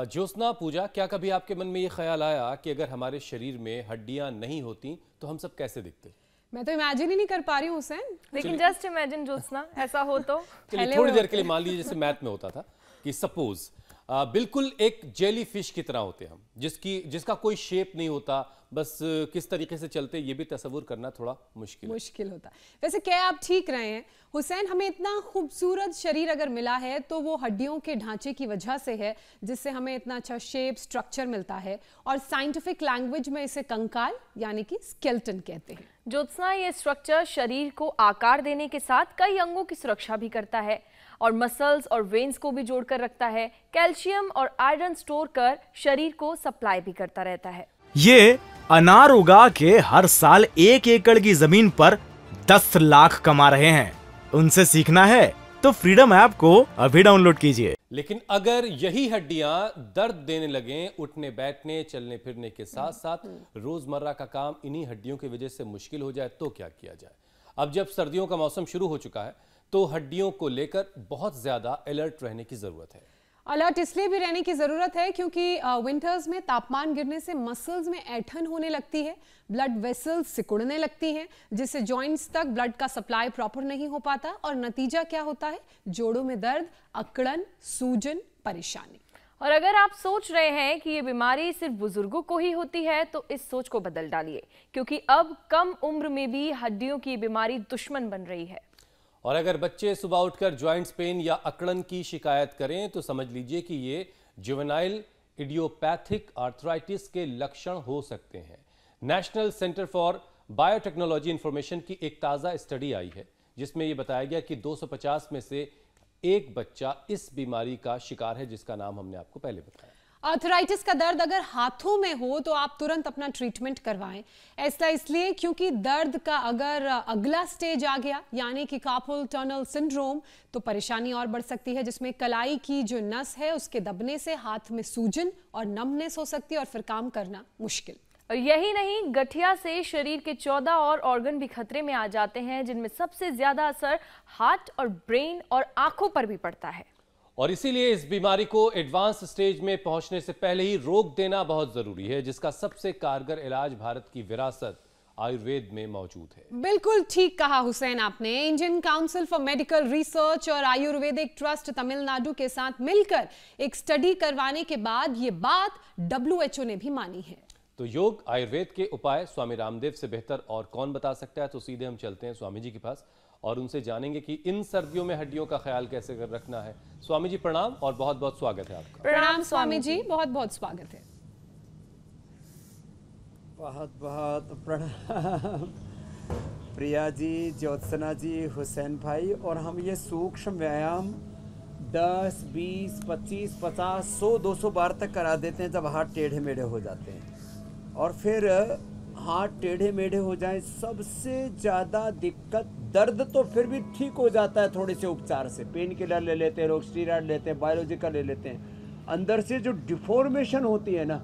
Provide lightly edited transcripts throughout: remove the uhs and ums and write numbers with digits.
ज्योत्सना, पूजा, क्या कभी आपके मन में ये ख्याल आया कि अगर हमारे शरीर में हड्डियां नहीं होती तो हम सब कैसे दिखते? मैं तो इमेजिन ही नहीं कर पा रही हूँ हुसैन। लेकिन जस्ट इमेजिन ज्योत्सना, ऐसा हो तो चलिए थोड़ी देर के लिए मान लीजिए, जैसे मैथ में होता था कि सपोज बिल्कुल एक जेली फिश की तरह होते हम, जिसका कोई शेप नहीं होता, बस किस तरीके से चलते ये भी तस्वुर करना थोड़ा मुश्किल होता। वैसे क्या आप ठीक रहे हैं हुसैन? हमें इतना खूबसूरत शरीर अगर मिला है तो वो हड्डियों के ढांचे की वजह से है, जिससे हमें इतना अच्छा शेप स्ट्रक्चर मिलता है, और साइंटिफिक लैंग्वेज में इसे कंकाल यानी कि स्केलेटन कहते हैं। ज्योत्सना, ये स्ट्रक्चर शरीर को आकार देने के साथ कई अंगों की सुरक्षा भी करता है और मसल्स और वेन्स को भी जोड़कर रखता है। कैल्शियम और आयरन स्टोर कर शरीर को सप्लाई भी करता रहता है। ये अनार उगा के हर साल 1 एकड़ की जमीन पर 10 लाख कमा रहे हैं। उनसे सीखना है तो फ्रीडम ऐप को अभी डाउनलोड कीजिए। लेकिन अगर यही हड्डियां दर्द देने लगें, उठने बैठने चलने फिरने के साथ साथ रोजमर्रा का काम इन्हीं हड्डियों की वजह से मुश्किल हो जाए तो क्या किया जाए? अब जब सर्दियों का मौसम शुरू हो चुका है तो हड्डियों को लेकर बहुत ज्यादा अलर्ट रहने की जरूरत है। अलर्ट इसलिए भी रहने की जरूरत है क्योंकि विंटर्स में तापमान गिरने से मसल्स में ऐंठन होने लगती है, ब्लड वेसल्स सिकुड़ने लगती हैं, जिससे जॉइंट्स तक ब्लड का सप्लाई प्रॉपर नहीं हो पाता, और नतीजा क्या होता है? जोड़ों में दर्द, अकड़न, सूजन, परेशानी। और अगर आप सोच रहे हैं कि ये बीमारी सिर्फ बुजुर्गों को ही होती है तो इस सोच को बदल डालिए, क्योंकि अब कम उम्र में भी हड्डियों की बीमारी दुश्मन बन रही है। और अगर बच्चे सुबह उठकर जॉइंट्स पेन या अकड़न की शिकायत करें तो समझ लीजिए कि ये जुवेनाइल इडियोपैथिक आर्थराइटिस के लक्षण हो सकते हैं। National centre for biotechnology information की एक ताज़ा स्टडी आई है जिसमें यह बताया गया कि 250 में से एक बच्चा इस बीमारी का शिकार है, जिसका नाम हमने आपको पहले बताया। आर्थराइटिस का दर्द अगर हाथों में हो तो आप तुरंत अपना ट्रीटमेंट करवाएं। ऐसा इसलिए क्योंकि दर्द का अगर अगला स्टेज आ गया यानी कि कार्पल टनल सिंड्रोम तो परेशानी और बढ़ सकती है, जिसमें कलाई की जो नस है उसके दबने से हाथ में सूजन और नमनेस हो सकती है और फिर काम करना मुश्किल। और यही नहीं, गठिया से शरीर के 14 और ऑर्गन भी खतरे में आ जाते हैं, जिनमें सबसे ज्यादा असर हार्ट और ब्रेन और आंखों पर भी पड़ता है। और इसीलिए इस बीमारी को एडवांस स्टेज में पहुंचने से पहले ही रोक देना बहुत जरूरी है, जिसका सबसे कारगर इलाज भारत की विरासत आयुर्वेद में मौजूद है। बिल्कुल ठीक कहा हुसैन आपने। Indian council for medical research और आयुर्वेदिक ट्रस्ट तमिलनाडु के साथ मिलकर एक स्टडी करवाने के बाद ये बात WHO ने भी मानी है। तो योग आयुर्वेद के उपाय स्वामी रामदेव से बेहतर और कौन बता सकता है? तो सीधे हम चलते हैं स्वामी जी के पास और उनसे जानेंगे कि इन सर्दियों में हड्डियों का ख्याल कैसे कर रखना है। स्वामी जी प्रणाम और बहुत बहुत स्वागत है आपका। प्रणाम स्वामी जी, बहुत बहुत स्वागत है। बहुत बहुत प्रणाम प्रिया जी, ज्योत्सना जी, हुसैन भाई। और हम ये सूक्ष्म व्यायाम 10, 20, 25, 50, 100, 200 बार तक करा देते हैं जब हाथ टेढ़े मेढ़े हो जाते हैं। और फिर हाथ टेढ़े मेढ़े हो जाए, सबसे ज़्यादा दिक्कत दर्द तो फिर भी ठीक हो जाता है थोड़े से उपचार से। पेन किलर ले लेते हैं, स्टीरॉयड लेते हैं, बायोलॉजिकल ले लेते हैं। अंदर से जो डिफॉर्मेशन होती है ना,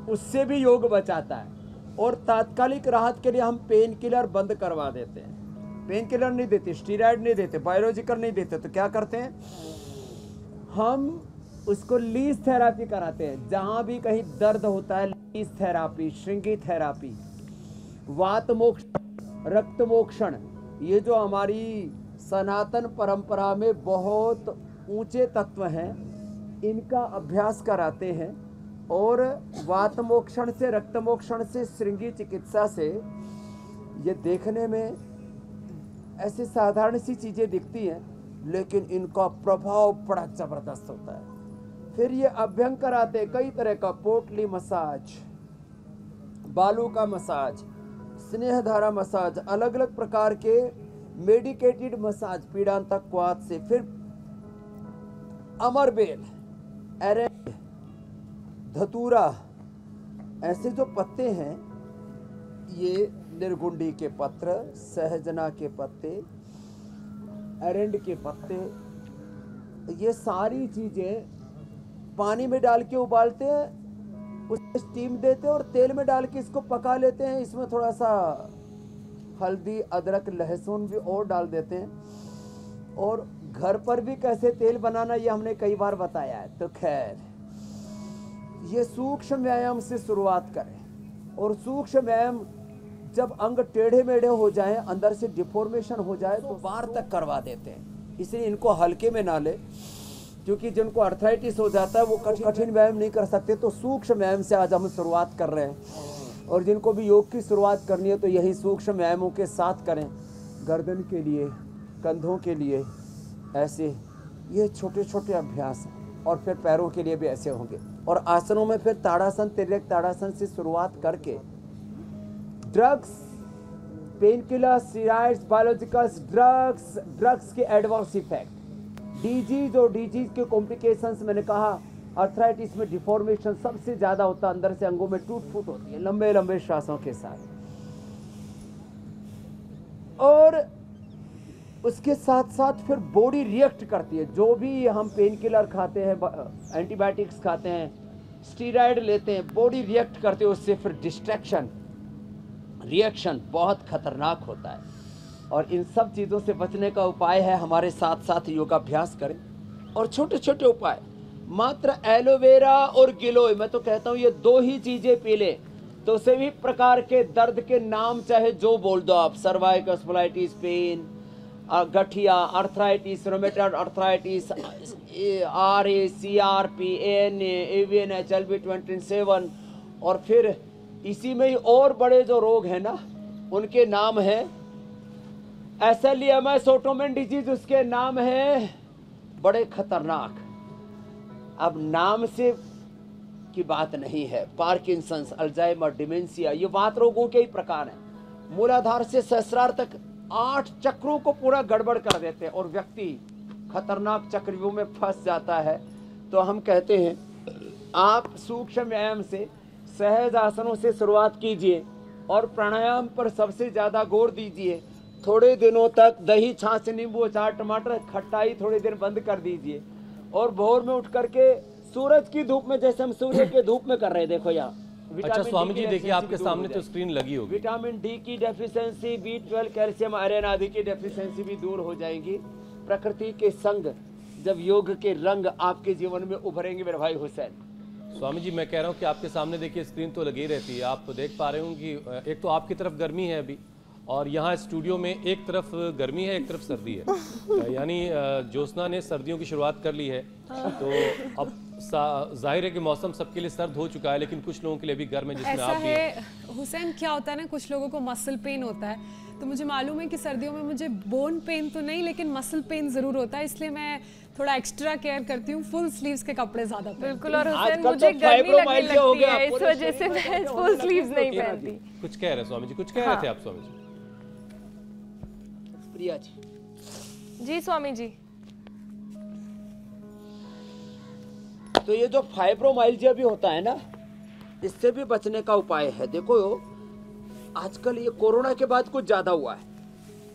उससे भी योग बचाता है। और तात्कालिक राहत के लिए हम पेन किलर बंद करवा देते हैं। पेन किलर नहीं देते, स्टीरॉयड नहीं देते, बायोलॉजिकल नहीं देते, तो क्या करते हैं हम उसको लीज थेरापी कराते हैं। जहाँ भी कहीं दर्द होता है, लीज थेरापी, श्रृंगी थेरापी, वात मोक्ष, रक्त मोक्षण, ये जो हमारी सनातन परंपरा में बहुत ऊंचे तत्व हैं, इनका अभ्यास कराते हैं। और वात मोक्षण से, रक्त मोक्षण से, श्रृंगी चिकित्सा से ये देखने में ऐसी साधारण सी चीज़ें दिखती हैं, लेकिन इनका प्रभाव बड़ा ज़बरदस्त होता है। फिर ये अभ्यंग कराते कई तरह का, पोटली मसाज, बालों का मसाज, स्नेहधारा मसाज, अलग अलग प्रकार के मेडिकेटेड मसाज, पीड़ांतक क्वाथ से। फिर अमरबेल, एरेंड, धतूरा, ऐसे जो पत्ते हैं, ये निर्गुंडी के पत्र, सहजना के पत्ते, एरेंड के पत्ते, ये सारी चीज़ें पानी में डाल के उबालते हैं, उसमें स्टीम देते हैं और तेल में डाल के इसको पका लेते हैं। इसमें थोड़ा सा हल्दी, अदरक, लहसुन भी और डाल देते हैं। और घर पर भी कैसे तेल बनाना ये हमने कई बार बताया है। तो खैर, ये सूक्ष्म व्यायाम से शुरुआत करें और सूक्ष्म व्यायाम जब अंग टेढ़े मेढ़े हो जाएं, अंदर से डिफॉर्मेशन हो जाए तो बाहर तक करवा देते हैं। इसलिए इनको हल्के में ना ले, क्योंकि जिनको अर्थराइटिस हो जाता है वो कठिन व्यायाम नहीं कर सकते। तो सूक्ष्म व्यायाम से आज हम शुरुआत कर रहे हैं और जिनको भी योग की शुरुआत करनी है तो यही सूक्ष्म व्यायामों के साथ करें। गर्दन के लिए, कंधों के लिए ऐसे ये छोटे छोटे अभ्यास हैं और फिर पैरों के लिए भी ऐसे होंगे। और आसनों में फिर ताड़ासन, तिर्यक ताड़ासन से शुरुआत करके drugs, pain killer, steroids, biologicals, drugs के एडवर्स इफेक्ट, डिजीज और डिजीज के कॉम्प्लिकेशंस, मैंने कहा अर्थराइटिस में डिफॉर्मेशन सबसे ज़्यादा होता है, अंदर से अंगों में टूट फूट होती है लंबे लंबे श्वासों के साथ। और उसके साथ साथ फिर बॉडी रिएक्ट करती है। जो भी हम पेन किलर खाते हैं, एंटीबायोटिक्स खाते हैं, स्टीरॉयड लेते हैं, बॉडी रिएक्ट करते है उससे। फिर डिस्ट्रैक्शन, रिएक्शन बहुत खतरनाक होता है। और इन सब चीज़ों से बचने का उपाय है हमारे साथ साथ योगाभ्यास करें। और छोटे छोटे उपाय, मात्र एलोवेरा और गिलोय, मैं तो कहता हूँ ये दो ही चीज़ें पी लें तो सभी प्रकार के दर्द के नाम चाहे जो बोल दो आप, सर्वाइकल स्पॉन्डिलाइटिस, पेन, गठिया, arthritis, rheumatoid arthritis, RA, CRP, ANA, AVN, HLB27, और फिर इसी में ही और बड़े जो रोग हैं ना उनके नाम हैं SLEMS, ऑटोइम्यून डिजीज, उसके नाम हैं बड़े खतरनाक। अब नाम से की बात नहीं है, पार्किंसंस, अल्जाइमर, डिमेंशिया, ये वात रोगों के ही प्रकार हैं। मूलाधार से सहस्रार तक 8 चक्रों को पूरा गड़बड़ कर देते हैं और व्यक्ति खतरनाक चक्रव्यूह में फंस जाता है। तो हम कहते हैं आप सूक्ष्म व्यायाम से, सहज आसनों से शुरुआत कीजिए और प्राणायाम पर सबसे ज़्यादा जोर दीजिए। थोड़े दिनों तक दही, छाछ, नींबू, अचार, टमाटर, खट्टाई थोड़ी देर बंद कर दीजिए। और भोर में उठ करके सूरज की धूप में, जैसे हम सूर्य के धूप में कर रहे हैं, देखो यहाँ। अच्छा स्वामी जी, देखिए आपके सामने तो स्क्रीन लगी होगी। विटामिन डी की डेफिशिएंसी, B12, कैल्शियम, आयरन आदि की डेफिशिएंसी भी दूर हो जाएगी। प्रकृति के संग, जब योग के रंग आपके जीवन में उभरेंगे मेरे भाई हुसैन। स्वामी जी, मैं कह रहा हूँ कि आपके सामने देखिए स्क्रीन तो लगी रहती है, आप देख पा रहे हो कि एक तो आपकी तरफ गर्मी है अभी, और यहाँ स्टूडियो में एक तरफ गर्मी है, एक तरफ सर्दी है। यानी ज्योत्सना ने सर्दियों की शुरुआत कर ली है। तो अब जाहिर है कि मौसम सबके लिए सर्द हो चुका है, लेकिन कुछ लोगों के लिए भी गर्म है, जिसमें ऐसा आप भी है हुसैन। क्या होता है ना, कुछ लोगों को मसल पेन होता है, तो मुझे मालूम है कि सर्दियों में मुझे बोन पेन तो नहीं लेकिन मसल पेन जरूर होता है, इसलिए मैं थोड़ा एक्स्ट्रा केयर करती हूँ, फुल स्लीव्स के कपड़े ज्यादा। बिल्कुल। और हुसैन, मुझे गर्मी लगने लगती है, इस वजह से मैं फुल स्लीव्स नहीं पहनती। कुछ कह रहे स्वामी जी, कुछ कह रहे थे आप स्वामी जी? प्रिया जी। जी स्वामी जी। तो ये जो फाइब्रोमाइल्जिया भी होता है ना, इससे भी बचने का उपाय है। देखो आजकल ये कोरोना के बाद कुछ ज्यादा हुआ है।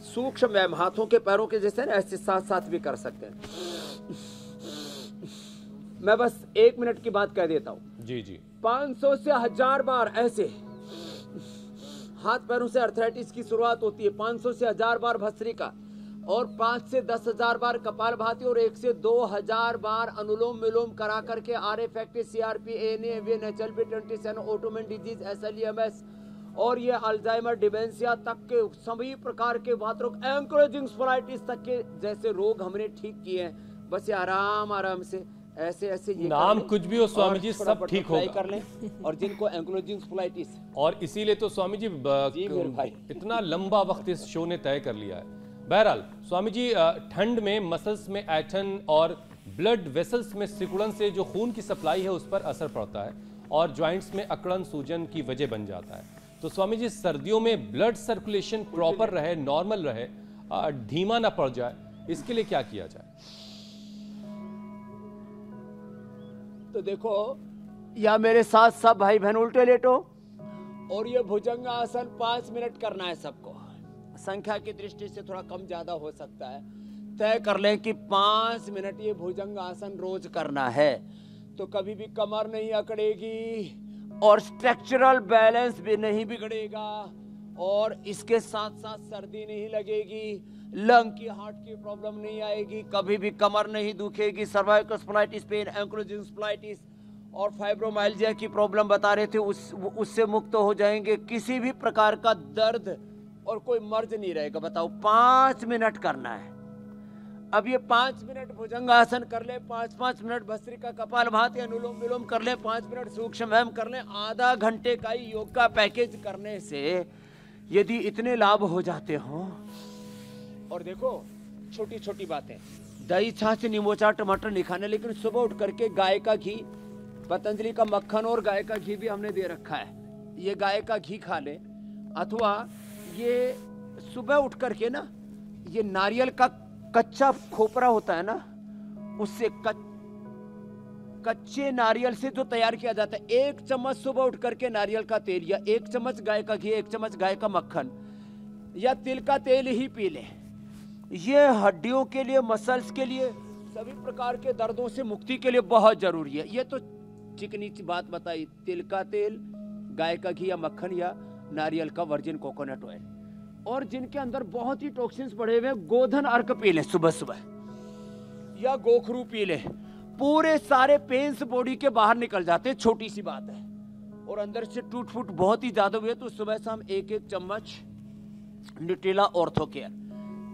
सूक्ष्म व्यायाम, हाथों के पैरों के जैसे ना, ऐसे साथ साथ भी कर सकते हैं। मैं बस 1 मिनट की बात कह देता हूँ। जी जी। 500 से 1000 बार ऐसे हाथ पैरों से अर्थराइटिस की शुरुआत होती है। 500 से 1000 बार भस्त्रिका, और 5 से 10,000 बार कपालभाति, और 1 से 2000 बार अनुलोम विलोम करा करके RA factor, CRP, ANA, AVN, HLB27, autoimmune disease, SLEMS और ये अल्जाइमर, डिमेंशिया तक के सभी प्रकार के वात रोग, एंक्लोजिंग स्पॉन्डिलाइटिस तक के जैसे रोग हमने ठीक किए हैं। बस ये आराम आराम से ऐसे ऐसे ये नाम कुछ भी हो स्वामी जी, सब ठीक होगा। कर लें। और जिनको एंक्लोजिंग स्पॉन्डिलाइटिस, और इसीलिए तो स्वामी जी इतना लंबा वक्त इस शो ने तय कर लिया है। बहरहाल स्वामी जी, ठंड में मसल्स में ऐठन और ब्लड वेसल्स में सिकुड़न से जो खून की सप्लाई है उस पर असर पड़ता है और जॉइंट्स में अकड़न, सूजन की वजह बन जाता है। तो स्वामी जी, सर्दियों में ब्लड सर्कुलेशन प्रॉपर रहे, नॉर्मल रहे, धीमा ना पड़ जाए, इसके लिए क्या किया जाए? तो देखो, या मेरे साथ सब भाई बहन उल्टे लेटो, और ये भुजंगासन 5 मिनट करना है सबको। संख्या की दृष्टि से थोड़ा कम ज्यादा हो सकता है, तय कर लें कि 5 मिनट ये भुजंगासन रोज करना है। तो कभी भी कमर नहीं अकड़ेगी और स्ट्रक्चरल बैलेंस भी नहीं बिगड़ेगा, और इसके साथ साथ सर्दी नहीं लगेगी, लंग की, हार्ट की प्रॉब्लम नहीं आएगी, कभी भी कमर नहीं दुखेगी, cervical spondylitis, pain, ankylosing spondylitis और फाइब्रोमाइल्जिया की प्रॉब्लम बता रहे थे, उससे मुक्त हो जाएंगे। किसी भी प्रकार का दर्द और कोई मर्ज नहीं रहेगा। बताओ 5 मिनट करना है। अब ये 5 मिनट भुजंगासन कर ले, 5-5 मिनट भस्त्रिका कपालभाति अनुलोम विलोम कर ले, 5 मिनट सूक्ष्म व्यायाम कर ले। आधा घंटे का ही योग का पैकेज करने से यदि इतने लाभ हो जाते हो। और देखो छोटी छोटी बातें, दही छाछ नींबू अचार टमाटर नहीं खाने, लेकिन सुबह उठ करके गाय का घी, पतंजलि का मक्खन और गाय का घी भी हमने दे रखा है, ये गाय का घी खा ले। अथवा ये सुबह उठ करके ना, ये नारियल का कच्चा खोपरा होता है ना, उससे कच्चे नारियल से जो तैयार किया जाता है, 1 चम्मच सुबह उठ करके नारियल का तेल, या 1 चम्मच गाय का घी, 1 चम्मच गाय का मक्खन या तिल का तेल ही पी ले। ये हड्डियों के लिए, मसल्स के लिए, सभी प्रकार के दर्दों से मुक्ति के लिए बहुत जरूरी है। ये तो चिकनी सी बात बताई, तिल का तेल, गाय का घी या मक्खन या नारियल का वर्जिन कोकोनट ऑयल। और जिनके अंदर बहुत ही टॉक्सिन्स बढ़े हुए, गोधन अर्क पी ले सुबह सुबह, या गोखरू पी ले। पूरे सारे पेन्स बॉडी के बाहर निकल जाते हैं, छोटी सी बात है। और अंदर से टूट फूट बहुत ही ज्यादा हुए तो सुबह शाम 1-1 चम्मच Nutrela ortho care,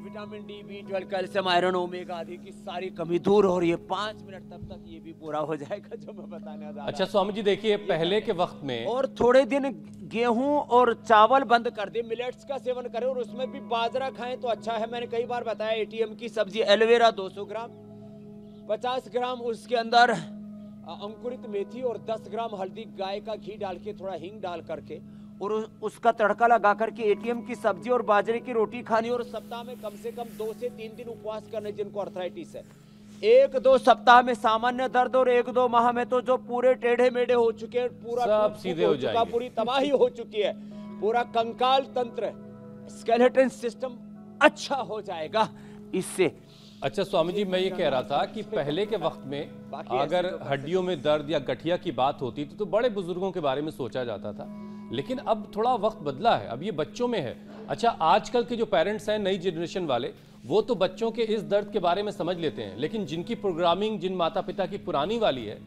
vitamin D, B12, calcium, iron, omega आदि की सारी कमी दूर हो रही है। 5 मिनट तब तक ये भी पूरा हो जाएगा जो मैं बताने जा रहा हूं। अच्छा स्वामी जी देखिए, पहले के वक्त में और थोड़े दिन गेहूं और चावल बंद कर दे, मिलेट्स का सेवन करें, और उसमें भी बाजरा खाएं तो अच्छा है। मैंने कई बार बताया, ATM की सब्जी, एलोवेरा 200 ग्राम, 50 ग्राम उसके अंदर अंकुरित मेथी और 10 ग्राम हल्दी, गाय का घी डाल के, थोड़ा हींग डाल करके, और उसका तड़का लगा करके ATM की सब्जी और बाजरे की रोटी खानी। और सप्ताह में कम से कम 2 से 3 दिन उपवास करने जिनको अर्थराइटिस है। 1-2 सप्ताह में सामान्य दर्द, और 1-2 माह में तो जो पूरे टेढ़े मेढ़े हो चुके हैं, पूरा सब सीधे हो जाएंगे, पूरी तबाही हो चुकी है, पूरा कंकाल तंत्र, स्केलेटन सिस्टम अच्छा हो जाएगा इससे। अच्छा स्वामी जी, मैं ये कह रहा था कि पहले के वक्त में अगर हड्डियों में दर्द या गठिया की बात होती थी तो बड़े बुजुर्गों के बारे में सोचा जाता था, लेकिन अब थोड़ा वक्त बदला है, अब ये बच्चों में है। अच्छा, आजकल के जो पेरेंट्स हैं, नई जनरेशन वाले, वो तो बच्चों के इस दर्द के बारे में समझ लेते हैं, लेकिन जिनकी प्रोग्रामिंग, जिन माता पिता की पुरानी वाली है,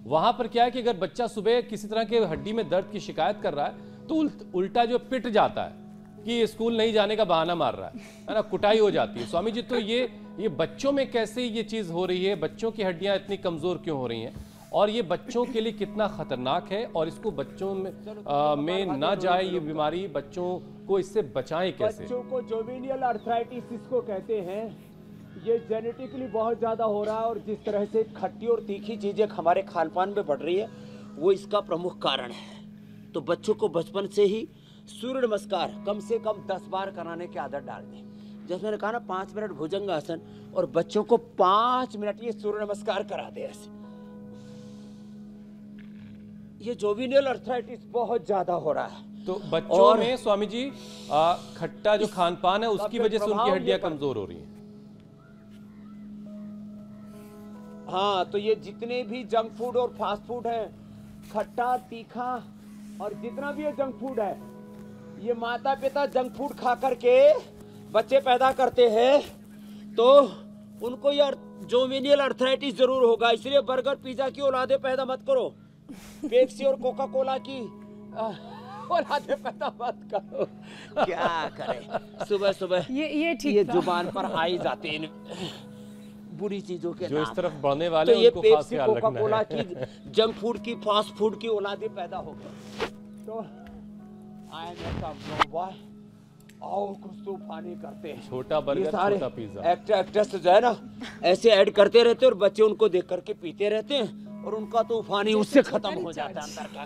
वहां पर क्या है कि अगर बच्चा सुबह किसी तरह के हड्डी में दर्द की शिकायत कर रहा है तो उल्टा जो पिट जाता है कि स्कूल नहीं जाने का बहाना मार रहा है ना, कुटाई हो जाती है। स्वामी जी, तो ये बच्चों में कैसे ये चीज हो रही है? बच्चों की हड्डियां इतनी कमजोर क्यों हो रही हैं, और ये बच्चों के लिए कितना खतरनाक है, और इसको बच्चों में ना जाए ये बीमारी, बच्चों को इससे बचाएं कैसे? बच्चों को जोवेनियल अर्थराइटिस इसको कहते हैं। ये जेनेटिकली बहुत ज्यादा हो रहा है, और जिस तरह से खट्टी और तीखी चीजें हमारे खान पान में बढ़ रही है, वो इसका प्रमुख कारण है। तो बच्चों को बचपन से ही सूर्य नमस्कार कम से कम 10 बार कराने की आदत डाल दें। जैसे मैंने कहा ना, 5 मिनट भुजंगासन, और बच्चों को 5 मिनट ये सूर्य नमस्कार करा दे ऐसे। ये जोवेनियल अर्थराइटिस बहुत ज्यादा हो रहा है। तो बच्चों में स्वामी जी खट्टा जो खान पान है उसकी वजह से उनकी हड्डियां कमजोर हो रही हैं। हाँ, तो ये जितने भी जंक फूड और फास्ट फूड है, खट्टा, तीखा, और जितना भी ये जंक फूड है, ये माता पिता जंक फूड खा करके बच्चे पैदा करते हैं, तो उनको ये जोवेनियल अर्थराइटिस जरूर होगा। इसलिए बर्गर पिज्जा की औलादे पैदा मत करो, पेप्सी और कोका कोला की औलादे पैदा मत करो। क्या करें, सुबह सुबह ये ठीक ये जुबान पर आ ही जाते हैं बुरी चीजों के जो नाम। इस तरफ बढ़ने वाले तो ये उनको खास पेप्सी, ख्याल कोका रखना कोला है। की, जंक फूड की, फास्ट फूड की औलादे पैदा हो गई। तो आओ कुछ तूफानी करते हैं। छोटा बर्गर, छोटा पिज्जा, एक्ट्रेस जो है ना, ऐसे ऐड करते रहते हैं, और बच्चे उनको देख करके पीते रहते हैं, और उनका तूफानी उससे खत्म हो जाता है अंदर का,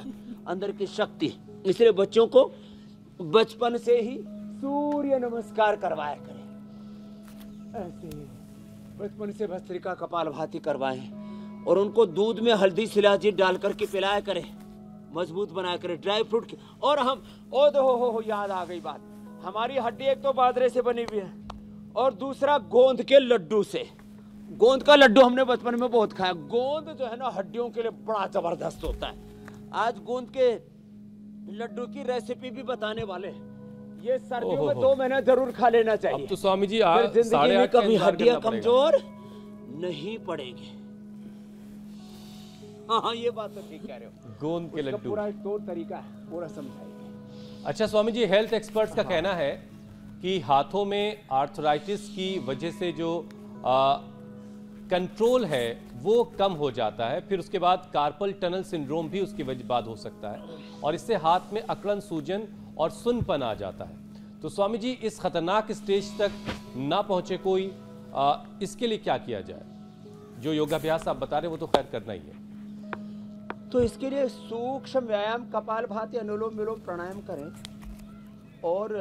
अंदर की शक्ति। इसलिए बच्चों को बचपन से ही सूर्य नमस्कार करवाया करें, ऐसे बचपन से भस्त्रिका कपालभाति करवाएं, और उनको दूध में हल्दी शिलाजीत डाल करके पिलाया करें, मजबूत बनाया करें, ड्राई फ्रूट की। और हम हो याद आ गई बात, हमारी हड्डी एक तो बाजरे से बनी हुई है, और दूसरा गोंद के लड्डू से। गोंद का लड्डू हमने बचपन में बहुत खाया। गोंद जो है ना, हड्डियों के लिए बड़ा जबरदस्त होता है। आज गोंद के लड्डू की रेसिपी भी बताने वाले। ये सर्दियों में 2 महीना जरूर खा लेना चाहिए। अब तो स्वामी जी जिंदगी में कभी हड्डियां कमजोर नहीं पड़ेगी। हाँ ये बात तो ठीक कह रहे हो, गोंद के उसका लड्डू। पूरा तौर तरीका है, पूरा समझाएंगे। अच्छा स्वामी जी, हेल्थ एक्सपर्ट्स का कहना है कि हाथों में आर्थराइटिस की वजह से जो कंट्रोल है वो कम हो जाता है, फिर उसके बाद कार्पल टनल सिंड्रोम भी उसकी वजह बाद हो सकता है, और इससे हाथ में अकड़न, सूजन और सुन्नपन आ जाता है। तो स्वामी जी, इस खतरनाक स्टेज तक ना पहुंचे कोई, इसके लिए क्या किया जाए? जो योगाभ्यास आप बता रहे हैं वो तो खैर करना ही है। तो इसके लिए सूक्ष्म व्यायाम, कपालभाति, अनुलोम विलोम, प्राणायाम करें, और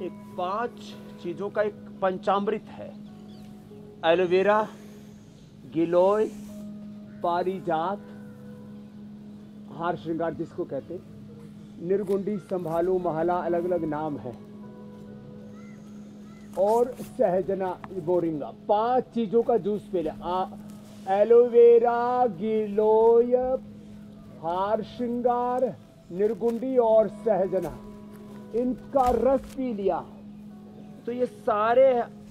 एक 5 चीजों का एक पंचामृत है, एलोवेरा, गिलोय, पारिजात, हार श्रृंगार जिसको कहते, निर्गुंडी, संभालू, महला, अलग अलग नाम है, और सहजना, बोरिंगा। 5 चीजों का जूस पी ले, एलोवेरा, गिलोय, हार श्रृंगार, निर्गुंडी और सहजना, इनका रस पी लिया तो ये सारे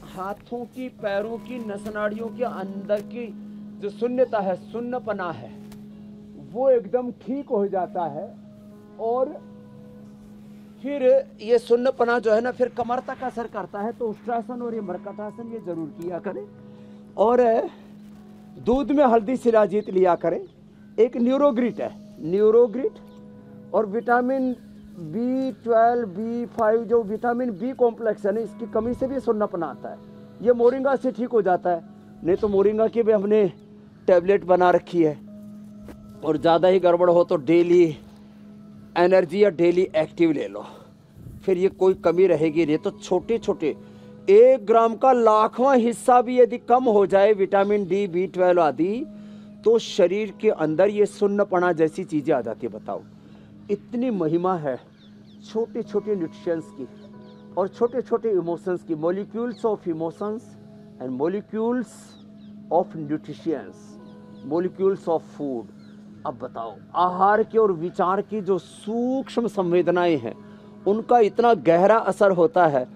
हाथों की, पैरों की, नसनाड़ियों के अंदर की जो शून्यता है, सुन्नपना है, वो एकदम ठीक हो जाता है। और फिर ये सुन्नपना जो है ना, फिर कमर तक असर करता है। तो उष्ट्रासन और ये मरकटासन ये जरूर किया करें, और दूध में हल्दी शिलाजीत लिया करें। एक न्यूरोग्रिट है, न्यूरोग्रिट, और विटामिन B12, B5, जो विटामिन बी कॉम्प्लेक्स है ना, इसकी कमी से भी सुन्नापन आता है। ये मोरिंगा से ठीक हो जाता है। नहीं तो मोरिंगा की भी हमने टैबलेट बना रखी है, और ज़्यादा ही गड़बड़ हो तो डेली एनर्जी या डेली एक्टिव ले लो, फिर ये कोई कमी रहेगी नहीं। तो छोटे छोटे 1 ग्राम का 1,00,000वां हिस्सा भी यदि कम हो जाए विटामिन D, B12 आदि, तो शरीर के अंदर ये सुन्नपना जैसी चीज़ें आ जाती है। बताओ, इतनी महिमा है छोटे छोटे न्यूट्रिशंस की और छोटे छोटे इमोशंस की, molecules of emotions and molecules of nutritions, molecules of food. अब बताओ, आहार के और विचार की जो सूक्ष्म संवेदनाएं हैं, उनका इतना गहरा असर होता है,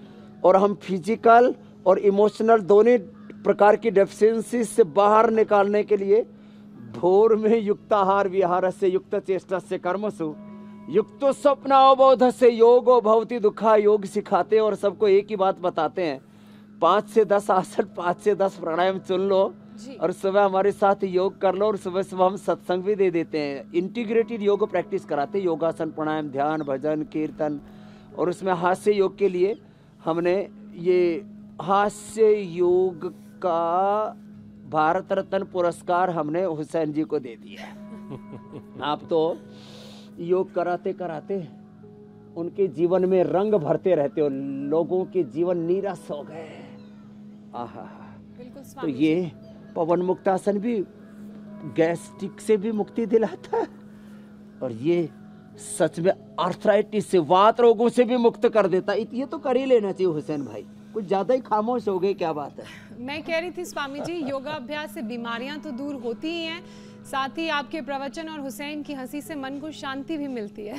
और हम फिजिकल और इमोशनल दोनों प्रकार की डेफिशिएंसी से बाहर निकालने के लिए भोर में युक्ताहार विहार से युक्त चेष्टा से कर्मसु युक्तो स्वप्नावबोध से योगो भवति दुखा योग सिखाते, और सबको एक ही बात बताते हैं, 5 से 10 आसन, 5 से 10 प्राणायाम चुन लो, और सुबह हमारे साथ योग कर लो, और सुबह सुबह हम सत्संग भी दे देते हैं। इंटीग्रेटेड योग प्रैक्टिस कराते हैं, योगासन, प्राणायाम, ध्यान, भजन, कीर्तन, और उसमें हास्य योग के लिए हमने ये हास्य योग का भारत रत्न पुरस्कार हमने हुसैन जी को दे दिया। आप तो योग कराते कराते उनके जीवन में रंग भरते रहते हो, लोगों के जीवन नीरस हो गए। आहा, तो ये पवन मुक्तासन भी गैस्ट्रिक से भी मुक्ति दिलाता है, और ये सच में आर्थराइटिस से, वात रोगों से भी मुक्त कर देता है। ये तो कर ही लेना चाहिए हुसैन भाई, कुछ ज्यादा ही खामोश हो गए, क्या बात है। मैं कह रही थी स्वामी जी, योगाभ्यास से बीमारियां तो दूर होती ही हैं, साथ ही आपके प्रवचन और हुसैन की हंसी से मन को शांति भी मिलती है।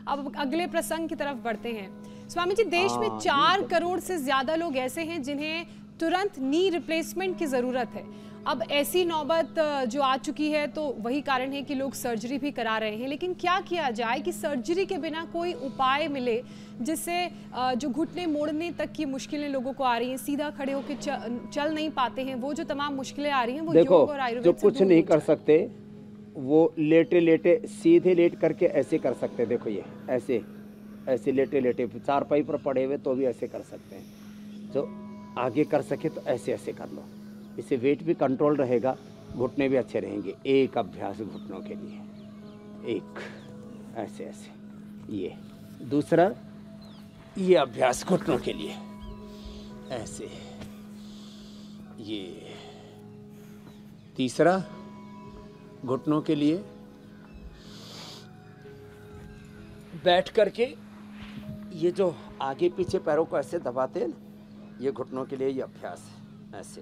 अब अगले प्रसंग की तरफ बढ़ते हैं। स्वामी जी, देश में 4 करोड़ से ज्यादा लोग ऐसे हैं जिन्हें तुरंत नी रिप्लेसमेंट की जरूरत है। अब ऐसी नौबत जो आ चुकी है, तो वही कारण है कि लोग सर्जरी भी करा रहे हैं। लेकिन क्या किया जाए कि सर्जरी के बिना कोई उपाय मिले जिससे जो घुटने मोड़ने तक की मुश्किलें लोगों को आ रही हैं, सीधा खड़े होकर चल नहीं पाते हैं, वो जो तमाम मुश्किलें आ रही हैं, वो योग और आयुर्वेद जो कुछ नहीं कर सकते वो लेटे लेटे सीधे लेट करके ऐसे कर सकते। देखो ये ऐसे ऐसे लेटे लेटे चारपाई पर पड़े हुए तो भी ऐसे कर सकते हैं। जो आगे कर सके तो ऐसे ऐसे कर लो, इससे वेट भी कंट्रोल रहेगा, घुटने भी अच्छे रहेंगे। एक अभ्यास घुटनों के लिए, एक ऐसे ऐसे, ये दूसरा ये अभ्यास घुटनों के लिए ऐसे, ये तीसरा घुटनों के लिए बैठ करके ये जो आगे पीछे पैरों को ऐसे दबाते हैं ना, ये घुटनों के लिए ये अभ्यास है ऐसे।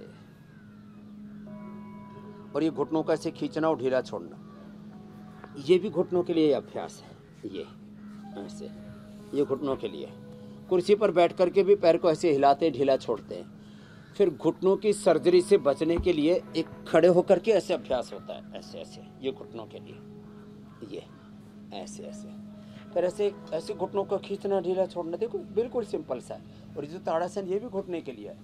और ये घुटनों को ऐसे खींचना और ढीला छोड़ना, ये भी घुटनों के लिए अभ्यास है। ये ऐसे, ये घुटनों के लिए। कुर्सी पर बैठ करके भी पैर को ऐसे हिलाते ढीला छोड़ते हैं। फिर घुटनों की सर्जरी से बचने के लिए एक खड़े होकर के ऐसे अभ्यास होता है, ऐसे ऐसे, ये घुटनों के लिए, ये ऐसे ऐसे, फिर ऐसे ऐसे घुटनों को खींचना, ढीला छोड़ना, देखो बिल्कुल सिंपल सा है। और ये जो ताड़ासन ये भी घुटने के लिए है।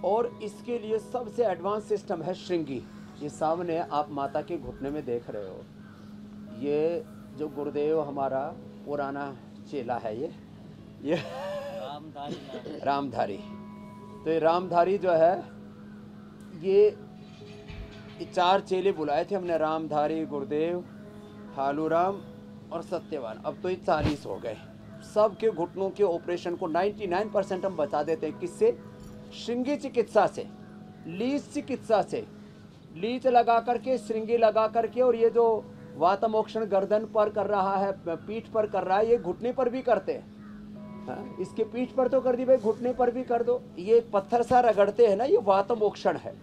और इसके लिए सबसे एडवांस सिस्टम है श्रृंगी। ये सामने आप माता के घुटने में देख रहे हो, ये जो गुरुदेव हमारा पुराना चेला है, ये रामधारी। तो ये रामधारी जो है, ये 4 चेले बुलाए थे हमने, रामधारी, गुरुदेव, हालूराम और सत्यवान। अब तो ये 40 हो गए। सबके घुटनों के ऑपरेशन को 99% हम बचा देते हैं। किससे? श्रृंगी चिकित्सा से, लीच चिकित्सा से। लीच लगा करके, श्रृंगी लगा करके, और ये जो वातमोक्षण गर्दन पर कर रहा है, पीठ पर कर रहा है, ये घुटने पर भी करते हैं। हाँ, इसके पीठ पर तो कर दी भाई, घुटने पर भी कर दो। ये पत्थर सा रगड़ते हैं ना, ये वातमोक्षण है,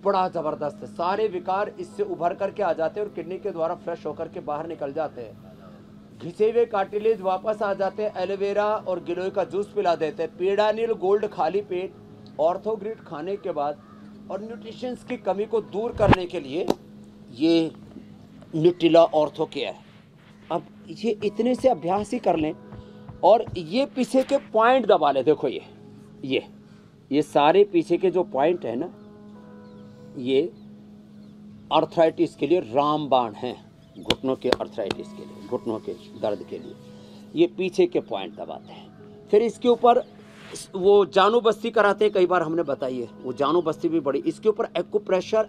बड़ा जबरदस्त है। सारे विकार इससे उभर करके आ जाते हैं और किडनी के द्वारा फ्रेश होकर के बाहर निकल जाते हैं। घिसे हुए कार्टिलेज वापस आ जाते हैं। एलोवेरा और गिलोय का जूस पिला देते हैं। पीडानिल गोल्ड खाली पेट, ऑर्थोग्रिड खाने के बाद, और न्यूट्रिशंस की कमी को दूर करने के लिए ये न्यूट्रिला ऑर्थो केयर। अब ये इतने से अभ्यास ही कर लें, और ये पीछे के पॉइंट दबा ले। देखो ये सारे पीछे के जो पॉइंट है ना, ये आर्थराइटिस के लिए रामबाण हैं। घुटनों के आर्थराइटिस के लिए, घुटनों के दर्द के लिए ये पीछे के पॉइंट दबाते हैं। फिर इसके ऊपर वो जानू बस्ती कराते हैं, कई बार हमने बताई है, वो जानू बस्ती भी बड़ी। इसके ऊपर एक्यूप्रेशर,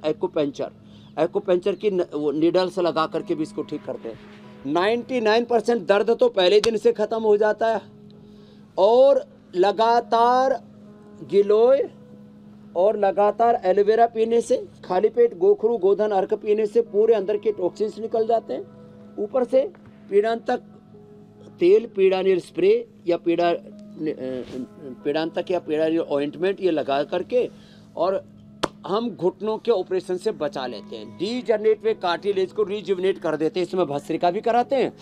एक्यूपेंचर की वो नीडल्स लगा करके भी इसको ठीक करते हैं। 99% दर्द तो पहले दिन से ख़त्म हो जाता है। और लगातार गिलोय और लगातार एलोवेरा पीने से, खाली पेट गोखरू, गोधन, अर्क पीने से पूरे अंदर के टॉक्सिन्स निकल जाते हैं। ऊपर से पीड़ांतक तेल, पीड़ानिल स्प्रे या पीड़ांतक या पीड़ानिल ऑइंटमेंट ये लगा करके, और हम घुटनों के ऑपरेशन से बचा लेते हैं। डीजनरेट वे कार्टिलेज को रिजुविनेट कर देते हैं। इसमें भस्त्रिका भी कराते हैं।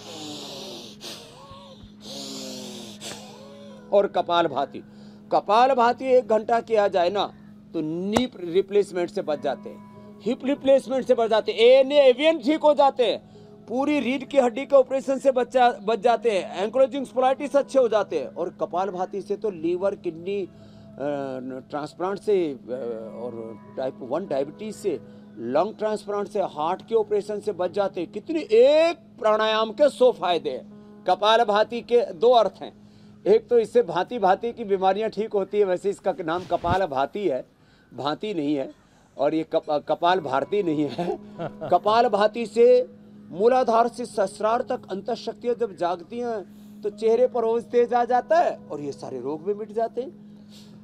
और कपाल भाती 1 घंटा किया जाए ना, तो नी रिप्लेसमेंट से बच जाते हैं, हिप रिप्लेसमेंट से बच जाते हैं, एवियन ठीक हो जाते हैं, पूरी रीढ़ की हड्डी के ऑपरेशन से बच जाते हैं, एंक्लोजिंग स्पोलाइटिस अच्छे हो जाते हैं। और कपालभाति से तो लीवर, किडनी ट्रांसप्लांट से, और टाइप 1 डायबिटीज से, लंग ट्रांसप्लांट से, हार्ट के ऑपरेशन से बच जाते हैं। कितनी, एक प्राणायाम के 100 फायदे हैं। कपालभाति के 2 अर्थ हैं। एक तो इससे भांति भांति की बीमारियां ठीक होती है। वैसे इसका नाम कपालभाति है, भांति नहीं है। और ये कपाल भारती नहीं है। कपालभाति से मूलाधार से सहस्रार तक अंतःशक्तियां जब जागती हैं, तो चेहरे पर ओज तेज आ जाता है और ये सारे रोग भी मिट जाते हैं।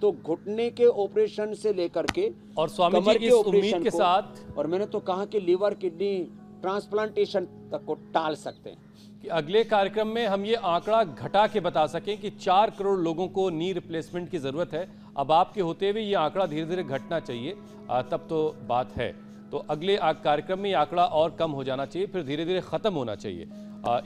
तो घुटने के ऑपरेशन से लेकर के, और स्वामी जी इस उम्मीद के साथ, और मैंने तो कहा कि लीवर, किडनी ट्रांसप्लांटेशन तक को टाल सकते हैं कि अगले कार्यक्रम में हम ये आंकड़ा घटा के बता सकें कि 4 करोड़ लोगों को नी रिप्लेसमेंट की जरूरत है। अब आपके होते हुए ये आंकड़ा धीरे धीरे घटना चाहिए, तब तो बात है। तो अगले कार्यक्रम में ये आंकड़ा और कम हो जाना चाहिए, फिर धीरे धीरे खत्म होना चाहिए।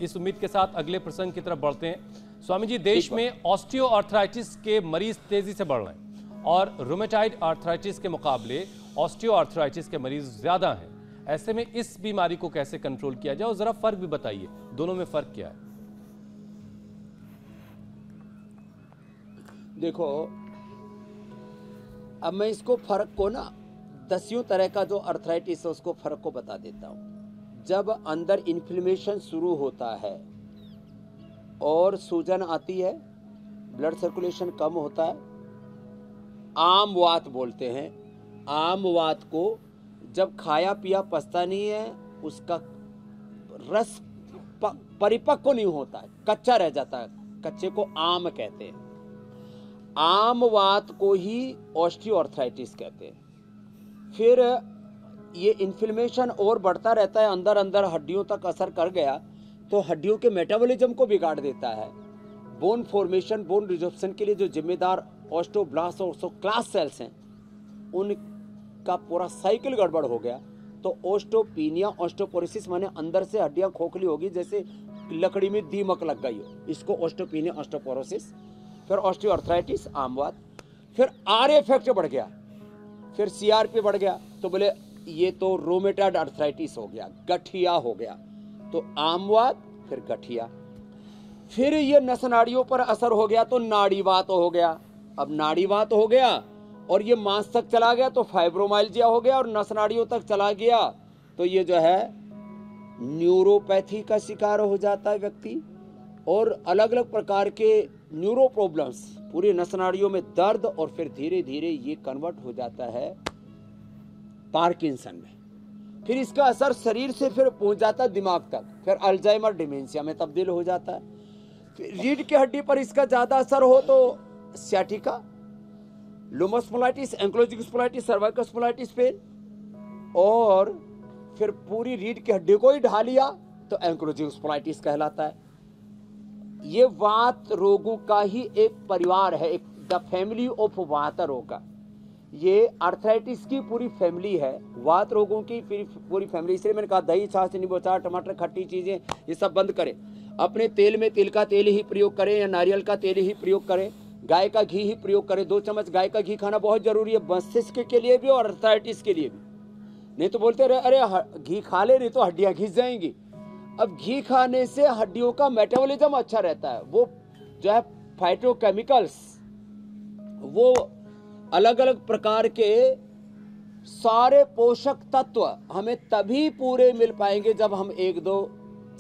इस उम्मीद के साथ अगले प्रसंग की तरफ बढ़ते हैं। स्वामी जी, देश में ऑस्टियोआर्थराइटिस के मरीज तेजी से बढ़ रहे हैं और रूमेटाइड आर्थराइटिस के मुकाबले ऑस्टियोआर्थराइटिस के मरीज ज्यादा हैं। ऐसे में इस बीमारी को कैसे कंट्रोल किया जाए, और जरा फर्क भी बताइए, दोनों में फर्क क्या है? देखो, अब मैं इसको फर्क को ना 10 तरह का जो अर्थराइटिस है उसको फर्क को बता देता हूं। जब अंदर इन्फ्लेमेशन शुरू होता है और सूजन आती है, ब्लड सर्कुलेशन कम होता है, आम वात बोलते हैं। आम वात को जब खाया पिया पचता नहीं है, उसका रस परिपक्व नहीं होता है, कच्चा रह जाता है, कच्चे को आम कहते हैं। आम वात को ही ऑस्टियोआर्थराइटिस कहते हैं। फिर ये इन्फ्लेमेशन और बढ़ता रहता है, अंदर अंदर हड्डियों तक असर कर गया तो हड्डियों के मेटाबॉलिज्म को बिगाड़ देता है। बोन फॉर्मेशन, बोन रिजॉर्प्शन के लिए जो जिम्मेदार ऑस्टोब्लास्ट और ओस्टोक्लास्ट सेल्स हैं, उनका पूरा साइकिल गड़बड़ हो गया तो ओस्टोपीनिया, ऑस्टोपोरोसिस माने अंदर से हड्डियां खोखली होगी, जैसे लकड़ी में दीमक लग गई हो, इसको ओस्टोपीनिया, ऑस्टोपोरोसिस। फिर ऑस्टियोआर्थराइटिस, आमवात। फिर आर इफेक्ट बढ़ गया, फिर सीआरपी बढ़ गया, तो बोले ये तो रोमेटॉइड अर्थराइटिस हो गया, गठिया हो गया। तो आमवात, फिर गठिया, फिर ये नस नाड़ियों पर असर हो गया तो नाड़ीवात हो गया। अब नाड़ीवात हो गया और ये मांस तक चला गया तो फाइब्रोमाइल्जिया हो गया, और नस नाड़ियों तक चला गया तो ये जो है न्यूरोपैथी का शिकार हो जाता है व्यक्ति, और अलग अलग प्रकार के न्यूरो प्रॉब्लम्स, पूरी नस नाड़ियों में दर्द, और फिर धीरे धीरे ये कन्वर्ट हो जाता है पार्किंसन में। फिर इसका असर शरीर से फिर पहुंच जाता है दिमाग तक, फिर अल्जाइमर डिमेंशिया में तब्दील हो जाता है। फिर रीढ़ की हड्डी पर इसका ज्यादा असर हो तो सियाटिका, लुमस स्पोलाइटिस, एंक्लोजिक स्पोलाइटिस, सर्वाइकल स्पोलाइटिस पेन, और फिर पूरी रीढ़ की हड्डी को ही ढा लिया तो एंक्लोजिक स्पोलाइटिस कहलाता है। ये वात रोगों का ही एक परिवार है, एक द फैमिली ऑफ वात रोग। ये आर्थराइटिस की पूरी फैमिली है, वात रोगों की पूरी फैमिली। इसलिए मैंने कहा दही, छाछ, नींबू अचार, टमाटर, खट्टी चीजें ये सब बंद करें। अपने तेल में तिल का तेल ही प्रयोग करें या नारियल का तेल ही प्रयोग करें, गाय का घी ही प्रयोग करें। 2 चम्मच गाय का घी खाना बहुत जरूरी है, मस्तिष्क के लिए भी और आर्थराइटिस के लिए भी। नहीं तो बोलते रहे अरे घी खा ले, नहीं तो हड्डियां घिस जाएंगी। अब घी खाने से हड्डियों का मेटाबॉलिज्म अच्छा रहता है, वो जो है फाइटोकेमिकल्स, वो अलग अलग प्रकार के सारे पोषक तत्व हमें तभी पूरे मिल पाएंगे जब हम 1-2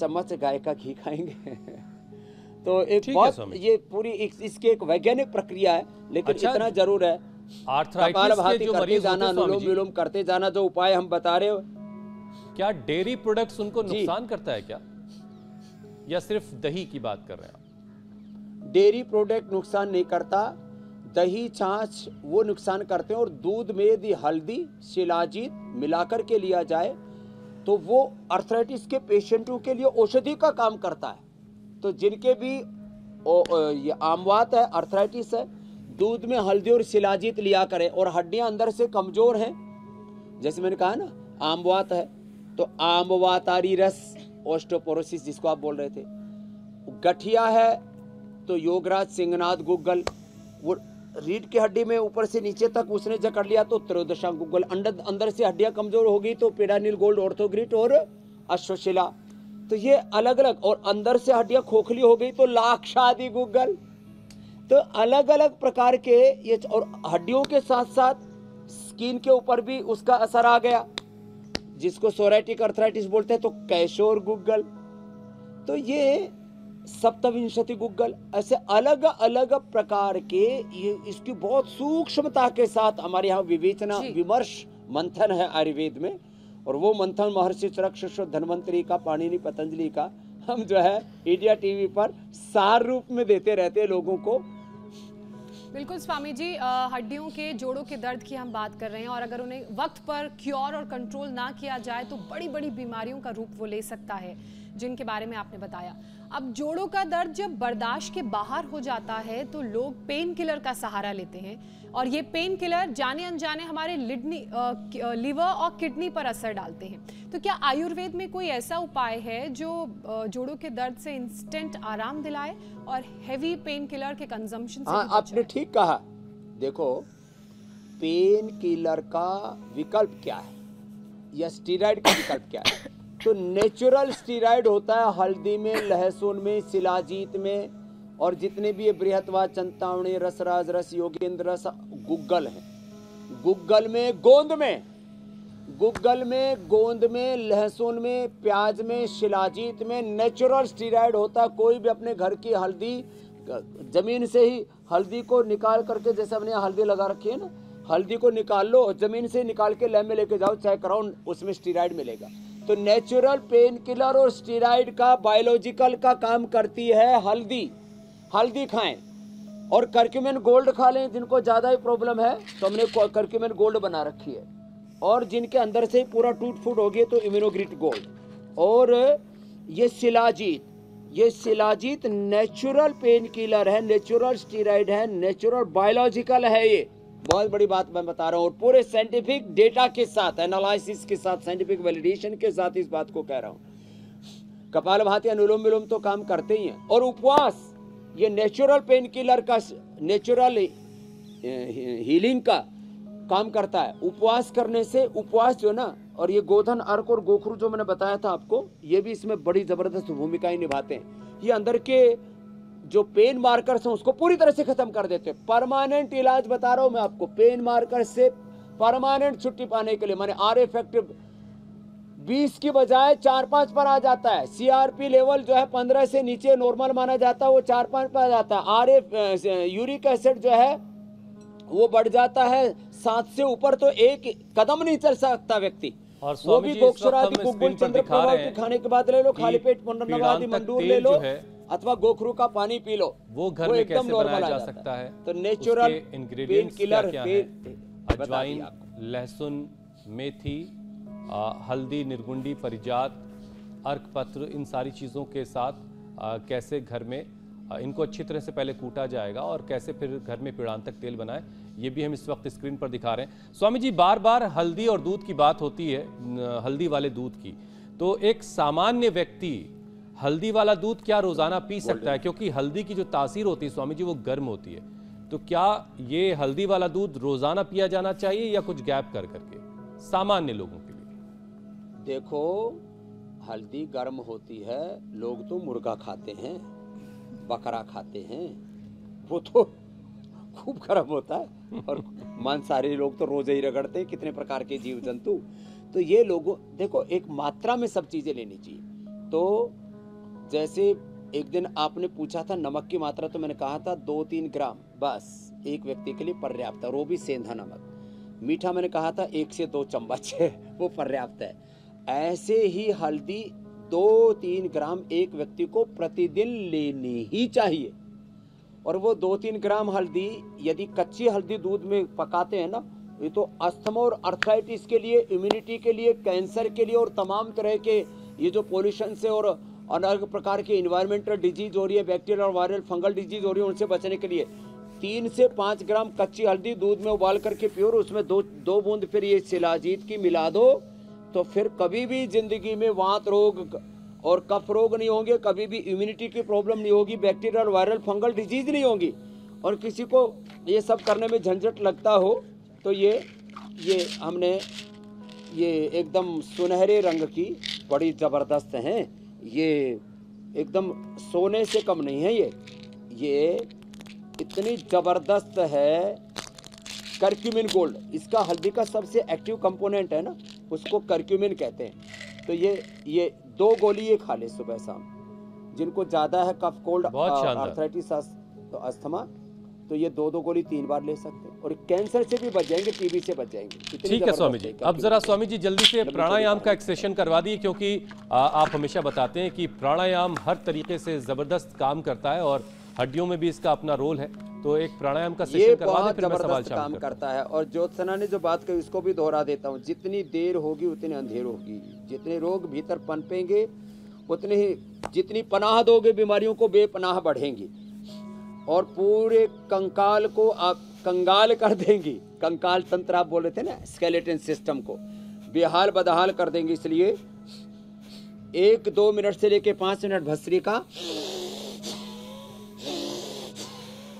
चम्मच गाय का घी खाएंगे। तो एक बहुत ये पूरी इसकी एक वैज्ञानिक प्रक्रिया है, लेकिन इतना जरूर है कपालभाति करते जाना, अनुलोम विलोम करते जाना, जो उपाय हम बता रहे हो। क्या डेयरी प्रोडक्ट्स उनको नुकसान करता है क्या, या सिर्फ दही की बात कर रहे हैं आप? डेयरी प्रोडक्ट नुकसान नहीं करता, दही छाछ वो नुकसान करते हैं। और दूध में यदि हल्दी शिलाजीत मिलाकर के लिया जाए तो वो आर्थराइटिस के पेशेंटों के लिए औषधि का काम करता है। तो जिनके भी ये आमवात है, आर्थराइटिस है, दूध में हल्दी और शिलाजीत लिया करें। और हड्डियां अंदर से कमजोर हैं, जैसे मैंने कहा ना आमवात है तो आमवातारी रस, ऑस्टियोपोरोसिस जिसको आप बोल रहे थे। गठिया है तो योगराज, सिंहनाद, गुग्गल, वो रीढ़ की हड्डी में ऊपर से नीचे तक उसने जकड़ लिया तो त्रयोदशांग गुग्गल। अंदर से हड्डियां कमजोर होगी तो पिरानिल गोल्ड, ऑर्थोग्रिट और अश्वशिला। तो ये अलग अलग, और अंदर से हड्डियां खोखली हो गई तो लाक्षादि गुग्गल। तो अलग अलग प्रकार के ये, और हड्डियों के साथ साथ स्किन के ऊपर भी उसका असर आ गया, जिसको सोराइटिक अर्थराइटिस बोलते हैं, तो कैशोर गुग्गल, तो ये सप्तविंशति गुग्गल, ऐसे अलग अलग प्रकार के ये इसकी बहुत सूक्ष्मता के साथ हमारे यहाँ विवेचना, विमर्श, मंथन है आयुर्वेद में। और वो मंथन महर्षि चरक धन्वंतरी का, पाणिनि पतंजलि का हम जो है इंडिया टीवी पर सार रूप में देते रहते हैं लोगों को। बिल्कुल स्वामी जी, हड्डियों के, जोड़ों के दर्द की हम बात कर रहे हैं, और अगर उन्हें वक्त पर क्योर और कंट्रोल ना किया जाए तो बड़ी बड़ी बीमारियों का रूप वो ले सकता है, जिनके बारे में आपने बताया। अब जोड़ों का दर्द जब बर्दाश्त के बाहर हो जाता है तो लोग पेन किलर का सहारा लेते हैं, और ये पेन किलर जाने अनजाने हमारे लीवर और किडनी पर असर डालते हैं। तो क्या आयुर्वेद में कोई ऐसा उपाय है जो जोड़ों के दर्द से इंस्टेंट आराम दिलाए और हेवी पेन किलर के कंजम्पशन से? हाँ, आपने ठीक कहा। देखो, पेन किलर का विकल्प क्या है या स्टीरॉयड का विकल्प क्या है? तो नेचुरल स्टीरॉयड होता है हल्दी में, लहसुन में, शिलाजीत में, और जितने भी ये बृहत्वा, चंतावणी, रसराज, रस, योगेंद्र रस, गुग्गल है। गुग्गल में, गोंद में, गुग्गल में, गोंद में, लहसुन में, प्याज में, शिलाजीत में नेचुरल स्टीरॉयड होता है। कोई भी अपने घर की हल्दी, जमीन से ही हल्दी को निकाल करके, जैसे हमने हल्दी लगा रखी है ना, हल्दी को निकाल लो, जमीन से निकाल के लैब में लेके जाओ, चेक कराओ, उसमें स्टीरॉयड मिलेगा। तो नेचुरल पेन किलर और स्टीरॉयड का, बायोलॉजिकल का काम करती है हल्दी। हल्दी खाएं और करक्यूमिन गोल्ड खा लें। जिनको ज़्यादा ही प्रॉब्लम है तो हमने करक्यूमिन गोल्ड बना रखी है, और जिनके अंदर से ही पूरा टूट फूट हो गई तो इम्यूनोग्रिट गोल्ड। और ये शिलाजीत नेचुरल पेन किलर है, नेचुरल स्टीरॉयड है, नेचुरल बायोलॉजिकल है। ये बहुत बड़ी बात मैं बता रहा हूँ, और पूरे साइंटिफिक डेटा के साथ, एनालिसिस के साथ, साइंटिफिक वैलिडेशन के साथ इस बात को कह रहा हूँ। कपालभाति, अनुलोम विलोम तो काम करते ही हैं। और उपवास, ये नेचुरल पेन किलर का, नेचुरल हीलिंग का काम करता है। उपवास करने से, उपवास जो ना, और ये गोधन, अर्क और गोखरू जो मैंने बताया था आपको, ये भी इसमें बड़ी जबरदस्त भूमिकाएं निभाते हैं। ये अंदर के जो पेन मार्कर्स हैं उसको पूरी तरह से खत्म कर देते हैं। परमानेंट इलाज बता रहा हूं मैं आपको, पेन मार्कर से परमानेंट छुट्टी पाने के लिए। माने आर इफेक्टिव 20 की बजाय 4-5 पर आ जाता है। सीआरपी लेवल जो है 15 से नीचे नॉर्मल माना जाता है, वो 4-5 पर आ जाता है। यूरिक एसिड जो है वो बढ़ जाता है 7 से ऊपर, तो एक कदम नहीं चल सकता व्यक्ति। और वो भी गोक्षरादि गुग्गुल चंद्रप्रभा के खाने के बाद ले लो, खाली पेट पुनर्नवादि मंडूर ले लो, अथवा गोखरू का पानी पी लो, वो घर में कैसे बनाया जा सकता है? तो नेचुरल इंग्रेडिएंट्स क्या है? अजवाइन, लहसुन, मेथी, हल्दी, निर्गुंडी, परिजात, अर्क पत्र, इन सारी चीज़ों के साथ कैसे घर में इनको अच्छी तरह से पहले कूटा जाएगा और कैसे फिर घर में पीड़ांतक तेल बनाए, ये भी हम इस वक्त स्क्रीन पर दिखा रहे हैं। स्वामी जी, बार बार हल्दी और दूध की बात होती है, हल्दी वाले दूध की, तो एक सामान्य व्यक्ति हल्दी वाला दूध क्या रोजाना पी सकता है? क्योंकि हल्दी की जो तासीर होती है स्वामी जी वो गर्म होती है, तो क्या ये हल्दी वाला दूध रोजाना पिया जाना चाहिए या कुछ गैप कर करके सामान्य लोगों के लिए? देखो, हल्दी गर्म होती है, लोग तो मुर्गा खाते हैं, बकरा खाते हैं, वो तो खूब गर्म होता है, और मांसाहारी लोग तो रोज ही रगड़ते हैं, कितने प्रकार के जीव जंतु। तो ये लोगों, देखो, एक मात्रा में सब चीजें लेनी चाहिए। तो जैसे एक दिन आपने पूछा था नमक की मात्रा, तो मैंने कहा था 2-3 ग्राम बस एक व्यक्ति के लिए पर्याप्त है, और वो भी सेंधा नमक। मीठा मैंने कहा था 1 से 2 चम्मच वो पर्याप्त है। ऐसे ही हल्दी 2-3 ग्राम एक व्यक्ति को प्रतिदिन लेनी ही चाहिए। और वो 2-3 ग्राम हल्दी यदि कच्ची हल्दी दूध में पकाते हैं ना, ये तो अस्थमा और अर्थराइटिस के लिए, इम्यूनिटी के लिए, कैंसर के लिए, और तमाम तरह के ये जो पोल्यूशन से और अलग प्रकार के इन्वायरमेंटल डिजीज हो रही है, बैक्टीरियल और वायरल फंगल डिजीज हो रही है, उनसे बचने के लिए 3 से 5 ग्राम कच्ची हल्दी दूध में उबाल करके पियो, उसमें 2 बूंद फिर ये शिलाजीत की मिला दो, तो फिर कभी भी जिंदगी में वात रोग और कफ रोग नहीं होंगे, कभी भी इम्यूनिटी की प्रॉब्लम नहीं होगी, बैक्टीरियल वायरल फंगल डिजीज नहीं होगी। और किसी को ये सब करने में झंझट लगता हो तो ये हमने ये एकदम सुनहरे रंग की बड़ी ज़बरदस्त हैं, ये एकदम सोने से कम नहीं है, ये इतनी ज़बरदस्त है। करक्यूमिन गोल्ड, इसका हल्दी का सबसे एक्टिव कंपोनेंट है ना, उसको करक्यूमिन कहते हैं। तो ये 2 गोली ये खा ले सुबह शाम, जिनको ज़्यादा है कफ कोल्ड आर्थराइटिस अस्थमा, तो ये 2 गोली 3 बार ले सकते हैं, और कैंसर से भी बच जाएंगे, टीबी से बच जाएंगे। ठीक है स्वामी जी, अब जरा स्वामी जी जल्दी से प्राणायाम का एक सेशन करवा दिए, क्योंकि आप हमेशा बताते हैं कि प्राणायाम हर तरीके से जबरदस्त काम करता है और हड्डियों में भी इसका अपना रोल है। तो एक प्राणायाम का सेशन करवा दें, फिर मैं सवाल शामिल काम करता है। और ज्योत्सना ने जो बात कही उसको भी दोहरा देता हूँ, जितनी देर होगी उतनी अंधेर होगी, जितने रोग भीतर पनपेंगे उतने ही, जितनी पनाह दोगे बीमारियों को बेपनाह बढ़ेंगी, और पूरे कंकाल को आप कंगाल कर देंगी। कंकाल तंत्र आप बोल रहे थे ना, स्केलेटन सिस्टम को बेहाल बदहाल कर देंगे। इसलिए 1-2 मिनट से लेके 5 मिनट भस्त्रिका,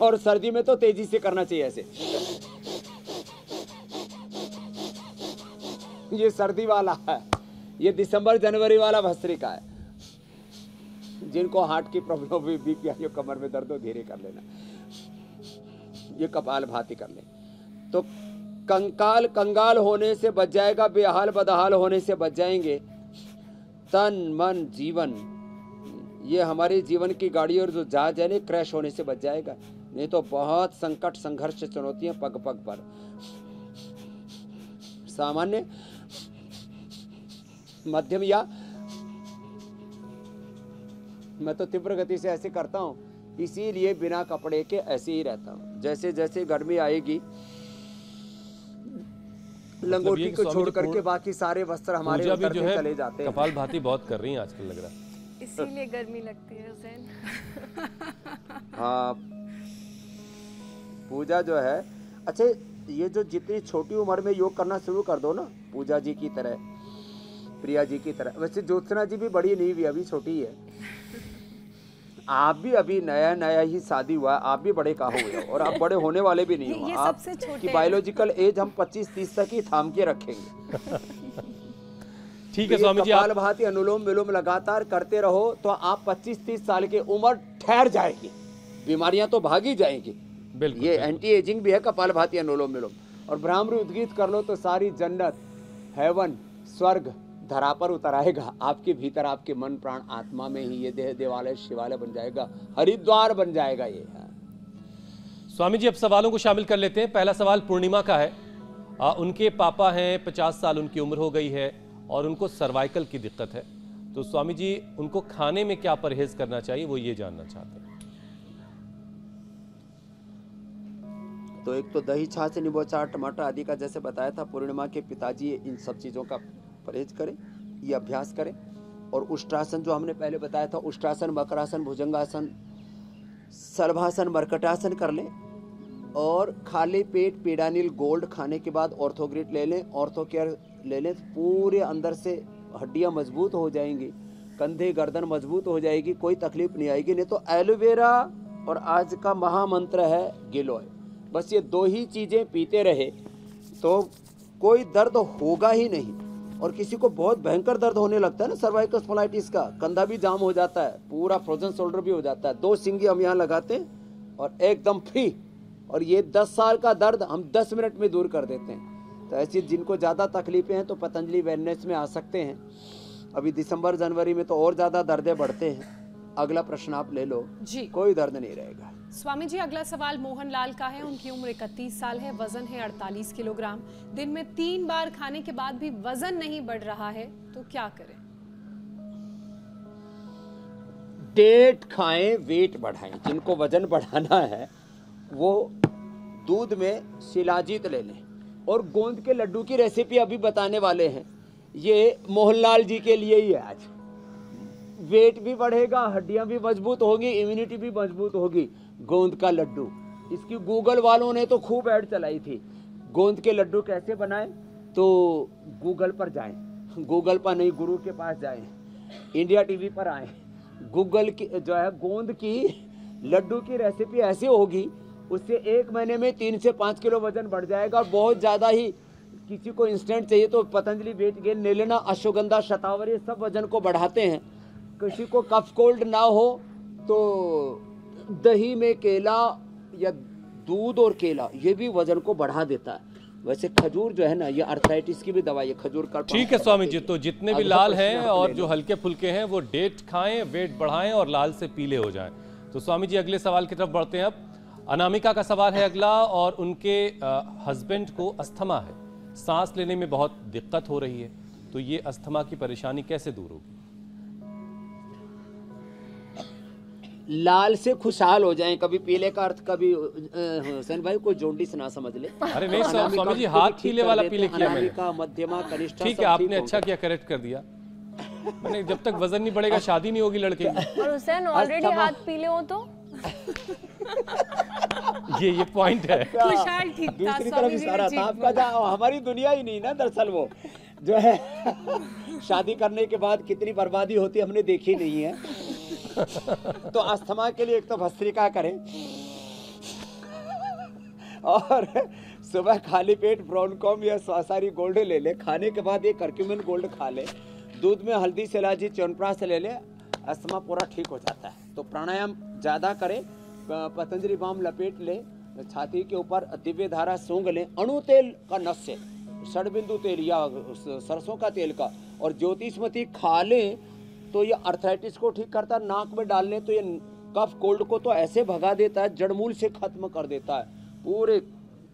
और सर्दी में तो तेजी से करना चाहिए ऐसे। ये सर्दी वाला है, ये दिसंबर जनवरी वाला भस्त्रिका है। जिनको हार्ट की प्रॉब्लम हुई, बीपी आई, कमर में दर्द हो, धीरे कर लेना, ये कपाल भाती कर ले, तो कंकाल कंगाल होने से बच जाएगा, बेहाल बदहाल होने से बच जाएंगे। तन मन जीवन, ये हमारे जीवन की गाड़ी और जो जहाज है ना, क्रैश होने से बच जाएगा। नहीं तो बहुत संकट संघर्ष चुनौतियां पग पग पर। सामान्य, मध्यम, या मैं तो तीव्र गति से ऐसे करता हूं, इसीलिए बिना कपड़े के ऐसे ही रहता हूं। जैसे जैसे गर्मी आएगी, लंगोटी को छोड़ करके बाकी सारे वस्त्र हमारे उतर के चले जाते हैं। कपाल भाती बहुत कर रही हैं आजकल, लग रहा है इसीलिए गर्मी लगती है हुसैन। हाँ, पूजा जो है, अच्छा ये जो जितनी छोटी उम्र में योग करना शुरू कर दो ना, पूजा जी की तरह, प्रिया जी की तरह, वैसे ज्योत्सना जी भी बड़ी नहीं हुई, अभी छोटी है। आप भी अभी नया नया ही शादी हुआ है, आप भी बड़े कहाँ हुए हो और आप बड़े होने वाले भी नहीं हो। ये आप सबसे छोटे की बायोलॉजिकल एज हम 25-30 तक ही थाम के रखेंगे। ठीक है स्वामी जी, आप कपालभाति अनुलोम विलोम लगातार करते रहो तो आप 25-30 साल की उम्र ठहर जाएगी, बीमारियां तो भागी जाएंगी। बिल्कुल ये एंटी एजिंग भी है कपालभाति अनुलोम विलोम। और भ्रामरी उद्गीत कर लो तो सारी जन्नत, हेवन, स्वर्ग धरा पर उतर आएगा। आपके भीतर आपके मन प्राण आत्मा में ही ये देह देवालय शिवालय बन जाएगा, हरिद्वार बन जाएगा ये। स्वामी जी अब सवालों को शामिल कर लेते हैं। पहला सवाल पूर्णिमा का है। उनके पापा हैं, 50 साल उनकी उम्र हो गई है और उनको सर्वाइकल की दिक्कत है। तो स्वामी जी उनको खाने में क्या परहेज करना चाहिए, वो ये जानना चाहते हैं। तो एक तो दही, छाछ, नींबू अचार, टमाटर आदि का जैसे बताया था, पूर्णिमा के पिताजी इन सब चीज़ों का परहेज करें, ये अभ्यास करें। और उष्ट्रासन जो हमने पहले बताया था, उष्ट्रासन, मकरासन, भुजंगासन, सर्वासन, मरकटासन कर लें। और खाली पेट पीडानिल गोल्ड खाने के बाद ऑर्थोग्रिड ले लें, ऑर्थो केयर ले लें, पूरे अंदर से हड्डियां मजबूत हो जाएंगी, कंधे गर्दन मजबूत हो जाएगी, कोई तकलीफ नहीं आएगी। नहीं तो एलोवेरा और आज का महामंत्र है गिलोय, बस ये दो ही चीज़ें पीते रहे तो कोई दर्द होगा ही नहीं। और किसी को बहुत भयंकर दर्द होने लगता है ना सर्वाइकल स्पॉन्डिलाइटिस का, कंधा भी जाम हो जाता है, पूरा फ्रोजन शोल्डर भी हो जाता है, 2 सिंगी हम यहाँ लगाते हैं और एकदम फ्री। और ये 10 साल का दर्द हम 10 मिनट में दूर कर देते हैं। तो ऐसी जिनको ज़्यादा तकलीफें हैं तो पतंजलि वेलनेस में आ सकते हैं। अभी दिसंबर जनवरी में तो और ज़्यादा दर्दें बढ़ते हैं। अगला प्रश्न आप ले लो जी, कोई दर्द नहीं रहेगा। स्वामी जी अगला सवाल मोहन लाल का है। उनकी उम्र 31 साल है, वजन है 48 किलोग्राम। दिन में 3 बार खाने के बाद भी वजन नहीं बढ़ रहा है, तो क्या करें? डेट खाएं, वेट बढ़ाएं। जिनको वजन बढ़ाना है वो दूध में शिलाजीत ले लें। और गोंद के लड्डू की रेसिपी अभी बताने वाले हैं, ये मोहनलाल जी के लिए ही है आज। वेट भी बढ़ेगा, हड्डियां भी मजबूत होगी, इम्यूनिटी भी मजबूत होगी। गोंद का लड्डू, इसकी गूगल वालों ने तो खूब ऐड चलाई थी। गोंद के लड्डू कैसे बनाएं, तो गूगल पर जाएं, गूगल पर नहीं गुरु के पास जाएं, इंडिया टीवी पर आएं। गूगल की जो है गोंद की लड्डू की रेसिपी ऐसी होगी, उससे 1 महीने में 3 से 5 किलो वजन बढ़ जाएगा। बहुत ज़्यादा ही किसी को इंस्टेंट चाहिए तो पतंजलि वेट गेन ले लेना। अश्वगंधा, शतावरी ये सब वजन को बढ़ाते हैं। किसी को कफ कोल्ड ना हो तो दही में केला या दूध और केला ये भी वजन को बढ़ा देता है। वैसे खजूर जो है ना, ये अर्थराइटिस की भी दवाई है, खजूर का। ठीक है स्वामी जी, तो जितने भी लाल हैं और जो हल्के फुल्के हैं वो डेट खाएं, वेट बढ़ाएं और लाल से पीले हो जाएं। तो स्वामी जी अगले सवाल की तरफ बढ़ते हैं। अब अनामिका का सवाल है अगला, और उनके हस्बैंड को अस्थमा है, सांस लेने में बहुत दिक्कत हो रही है, तो ये अस्थमा की परेशानी कैसे दूर होगी? लाल से खुशहाल हो जाएं, कभी पीले का अर्थ, कभी हुसैन भाई को जोंडिस ना समझ ले। अरे नहीं स्वामी जी, हाथ पीले वाला पीले किया मैंने। मध्यमा, कनिष्ठ, ठीक है, आपने अच्छा किया, करेक्ट कर दिया। मैंने जब तक वजन नहीं बढ़ेगा शादी नहीं होगी लड़के की। और हुसैन ऑलरेडी हाथ पीले हो तो ये पॉइंट है। खुशहाल ठीक था दूसरी तरफ स्वामी जी इशारा ने था ठीक आपका। हमारी दुनिया ही नहीं ना दरअसल, वो जो है शादी करने के बाद कितनी बर्बादी होती है हमने देखी नहीं है। तो अस्थमा के लिए एक तो भस्त्रिका करें और सुबह खाली पेट ब्रोनकॉम या स्वासारी गोल्ड ले ले, खाने के बाद एक करक्यूमिन गोल्ड खा ले, दूध में हल्दी, शिलाजी, च्यवनप्राश ले ले, अस्थमा पूरा ठीक हो जाता है। तो प्राणायाम ज़्यादा करें, पतंजलि बाम लपेट ले, छाती के ऊपर दिव्य धारा सूंघ लें, अणु तेल का नस से, षडबिंदु तेल या सरसों का तेल का, और ज्योतिषमती खा लें तो ये अर्थराइटिस को ठीक करता है। नाक में डाल लें तो ये कफ कोल्ड को तो ऐसे भगा देता है, जड़मूल से खत्म कर देता है। पूरे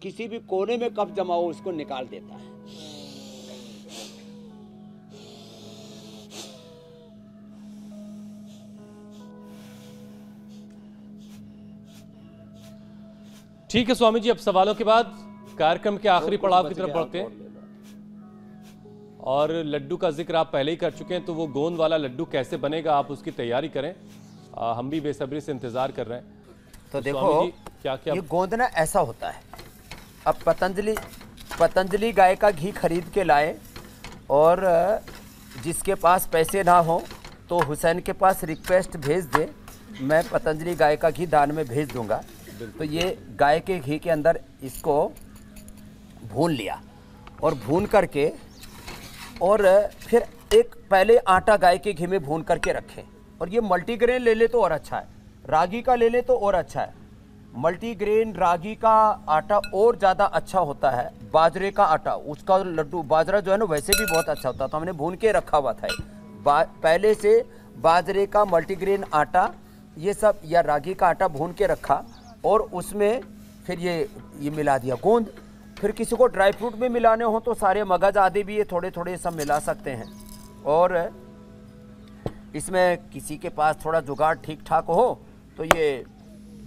किसी भी कोने में कफ जमा हो उसको निकाल देता है। ठीक है स्वामी जी, अब सवालों के बाद कार्यक्रम के आखिरी पड़ाव की तरफ बढ़ते हैं। और लड्डू का जिक्र आप पहले ही कर चुके हैं, तो वो गोंद वाला लड्डू कैसे बनेगा आप उसकी तैयारी करें, हम भी बेसब्री से इंतजार कर रहे हैं। तो देखो क्या क्या ये गोंद ना ऐसा होता है। अब पतंजलि गाय का घी खरीद के लाए, और जिसके पास पैसे ना हो तो हुसैन के पास रिक्वेस्ट भेज दे मैं पतंजलि गाय का घी दान में भेज दूंगा। तो ये गाय के घी के अंदर इसको भून लिया और भून करके और फिर एक पहले आटा गाय के घी में भून करके रखें। और ये मल्टीग्रेन ले ले तो और अच्छा है, रागी का ले ले तो और अच्छा है। मल्टीग्रेन रागी का आटा और ज़्यादा अच्छा होता है। बाजरे का आटा, उसका लड्डू, बाजरा जो है ना वैसे भी बहुत अच्छा होता है। तो हमने भून के रखा हुआ था पहले से बाजरे का, मल्टीग्रेन आटा, ये सब या रागी का आटा भून के रखा और उसमें फिर ये मिला दिया गोंद। फिर किसी को ड्राई फ्रूट में मिलाने हो तो सारे मगज आदि भी ये थोड़े थोड़े सब मिला सकते हैं। और इसमें किसी के पास थोड़ा जुगाड़ ठीक ठाक हो तो ये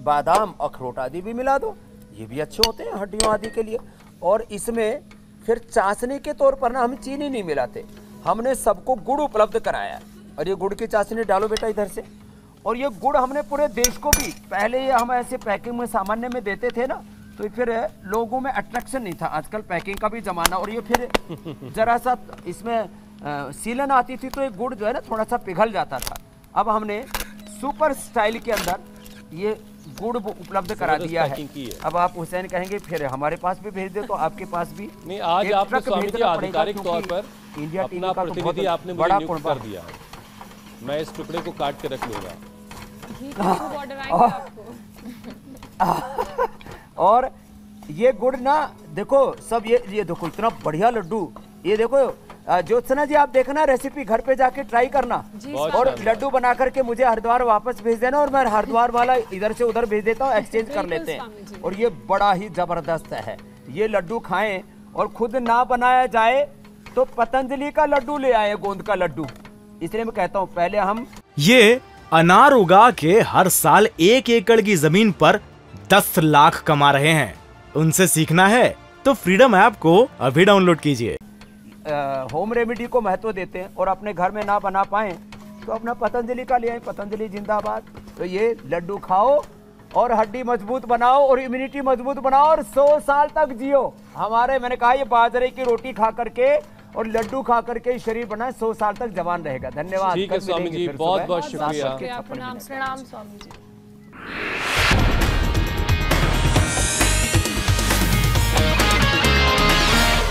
बादाम, अखरोट आदि भी मिला दो, ये भी अच्छे होते हैं हड्डियों आदि के लिए। और इसमें फिर चाशनी के तौर पर ना हम चीनी नहीं मिलाते, हमने सबको गुड़ उपलब्ध कराया है। और ये गुड़ की चाशनी डालो बेटा इधर से। और ये गुड़ हमने पूरे देश को भी, पहले ये हम ऐसे पैकिंग में सामान्य में देते थे ना, तो फिर लोगों में अट्रैक्शन नहीं था। आजकल पैकिंग का भी जमाना, और ये फिर जरा सा इसमें सीलन आती थी तो ये गुड़ जो है ना थोड़ा सा पिघल जाता था। अब हमने सुपर स्टाइल के अंदर ये गुड़ उपलब्ध करा दिया है। अब आप हुसैन कहेंगे फिर हमारे पास भी भेज दे, तो आपके पास भी नहीं। आज आपने स्वामी जी आधिकारिक तौर पर इंडिया टीवी अपना का प्रतिनिधि आपने मुझे नियुक्त कर दिया है। मैं इस टुकड़े को काट के रख लूंगा। और ये गुड़ ना देखो सब, ये देखो इतना बढ़िया लड्डू, ये देखो ज्योत्सना जी आप देखना, रेसिपी घर पे जाके ट्राई करना और लड्डू बना करके मुझे हरिद्वार वापस भेज देना, और मैं हरिद्वार वाला इधर से उधर भेज देता हूँ, एक्सचेंज कर लेते हैं। और ये बड़ा ही जबरदस्त है। ये लड्डू खाएं और खुद ना बनाया जाए तो पतंजलि का लड्डू ले आए, गोंद का लड्डू। इसलिए मैं कहता हूँ पहले हम ये अनार उगा के हर साल 1 एकड़ की जमीन पर 10 लाख कमा रहे हैं। उनसे सीखना है तो फ्रीडम ऐप को अभी डाउनलोड कीजिए। होम रेमेडी को महत्व देते हैं और अपने घर में ना बना पाएं तो अपना पतंजलि का ले आए। पतंजलि जिंदाबाद। तो ये लड्डू खाओ और हड्डी मजबूत बनाओ और इम्यूनिटी मजबूत बनाओ और 100 साल तक जियो। हमारे, मैंने कहा ये बाजरे की रोटी खा करके और लड्डू खा करके शरीर बनाए, 100 साल तक जवान रहेगा। धन्यवाद। ठीक है स्वामी जी, बहुत बहुत शुक्रिया। प्रणाम स्वामी जी।